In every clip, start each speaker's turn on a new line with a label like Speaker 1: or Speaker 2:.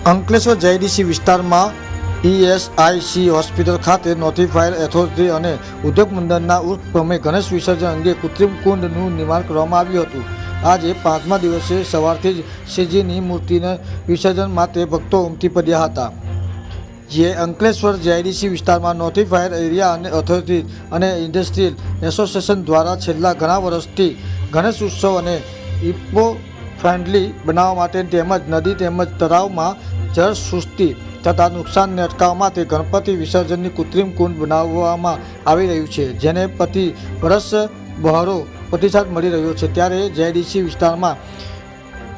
Speaker 1: Ankleshwar JDC વિસ્તારમાં ESIC hospital ખાતે notified authority અને ઉદ્યોગ મંડળના ઉપક્રમે ગણેશ વિસર્જન અંગે કૃત્રિમ કુંડનું નિર્માણ કરવામાં આવ્યું હતું। આજે 5મા દિવસે સવારથી જ શ્રીજીની મૂર્તિને વિસર્જન માટે ભક્તો ઉમટી પડ્યા હતા। જે અંકલેશ્વર જેડીસી વિસ્તારમાં નોટિફાઈડ એરિયા અને ઓથોરિટી અને ઇન્ડસ્ટ્રીયલ એસોસિએશન દ્વારા છેલ્લા ઘણા વર્ષથી ગણેશ ઉત્સવ અને ઇકો ફ્રેન્ડલી બનાવવા માટે તેમજ નદી તેમજ તળાવમાં જળ સૃષ્ટિ તથા નુકસાનને અટકાવવા માટે ગણપતિ વિસર્જનની કૃત્રિમ કુંડ બનાવવામાં આવી રહ્યું છે, જેને પ્રતિ વર્ષ બહોળો પ્રતિસાદ મળી રહ્યો છે। ત્યારે જેડીસી વિસ્તારમાં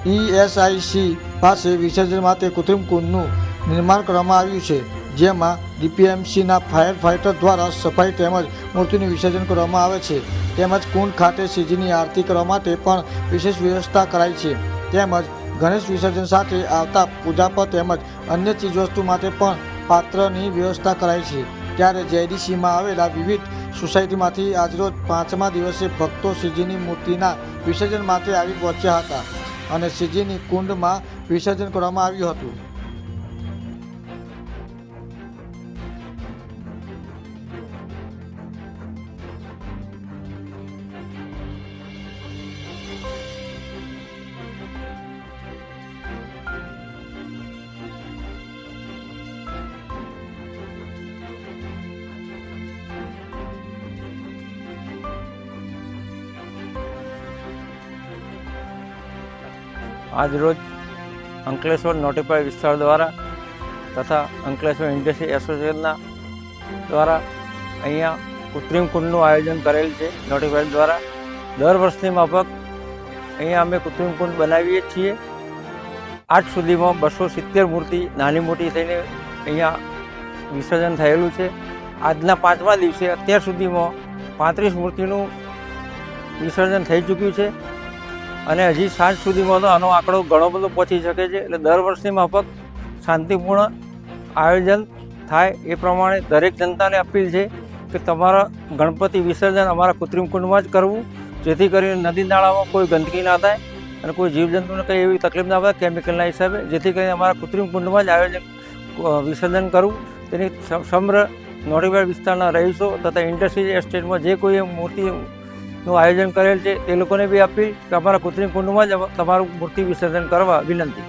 Speaker 1: ઈએસઆઈસી પાસે વિસર્જન માટે કૃત્રિમ કુંડનું નિર્માણ કરવામાં આવ્યું છે, જેમાં ડીપીએમસીના ફાયર ફાઇટર દ્વારા સફાઈ તેમજ મૂર્તિનું વિસર્જન કરવામાં આવે છે। તેમજ કુંડ ખાતે શ્રીજીની આરતી કરવા માટે પણ વિશેષ વ્યવસ્થા કરાઈ છે। તેમજ ગણેશ વિસર્જન સાથે આવતા પૂજાપટ તેમજ અન્ય ચીજવસ્તુ માટે પણ પાત્રની વ્યવસ્થા કરાઈ છે। ત્યારે જેડીસીમાં આવેલા વિવિધ સોસાયટીમાંથી આજરોજ 5મા દિવસે ભક્તો શ્રીજીની મૂર્તિના વિસર્જન માટે આવી પહોંચ્યા હતા અને શ્રીજીની કુંડમાં વિસર્જન કરવામાં આવ્યું હતું।
Speaker 2: आज रोज अंकलेश्वर नोटिफाइड विस्तार द्वारा तथा अंकलेश्वर इंडस्ट्री एसोसिएशन द्वारा अहींया कृत्रिम कुंडનું आयोजन करेल છે। नोटिफाइड द्वारा दर वर्षनी माफक अहींया अमे कृत्रिम कुंड बनावीए छीए। आज सुधीमां 270 मूर्ति नानी मोटी थईने अहींया विसर्जन थयेलुं छे। आजना 5मा दिवसे अत्यार सुधीमां 35 मूर्तिનું विसर्जन थई चूक्युं छे અને હજી સાંજ સુધીમાં તો આનો આંકડો ઘણો બધો પહોંચી શકે છે। એટલે દર વર્ષની માફક શાંતિપૂર્ણ આયોજન થાય એ પ્રમાણે દરેક જનતાને અપીલ છે કે તમારા ગણપતિ વિસર્જન અમારા કૃત્રિમ કુંડમાં જ કરવું, જેથી કરીને નદી નાળામાં કોઈ ગંદકી ના થાય અને કોઈ જીવજંતુને કંઈ એવી તકલીફ ના પડે કેમિકલના હિસાબે, જેથી કરીને અમારા કૃત્રિમ કુંડમાં જ આયોજન વિસર્જન કરવું। તેની સમગ્ર નોટિફાઈડ વિસ્તારના રહીશો તથા ઇન્ડસ્ટ્રીયલ એસ્ટેટમાં જે કોઈ મૂર્તિનું આયોજન કરેલ છે તે લોકોને બી અપીલ કે અમારા કૃત્રિમ કુંડમાં જ તમારું મૂર્તિ વિસર્જન કરવા વિનંતી।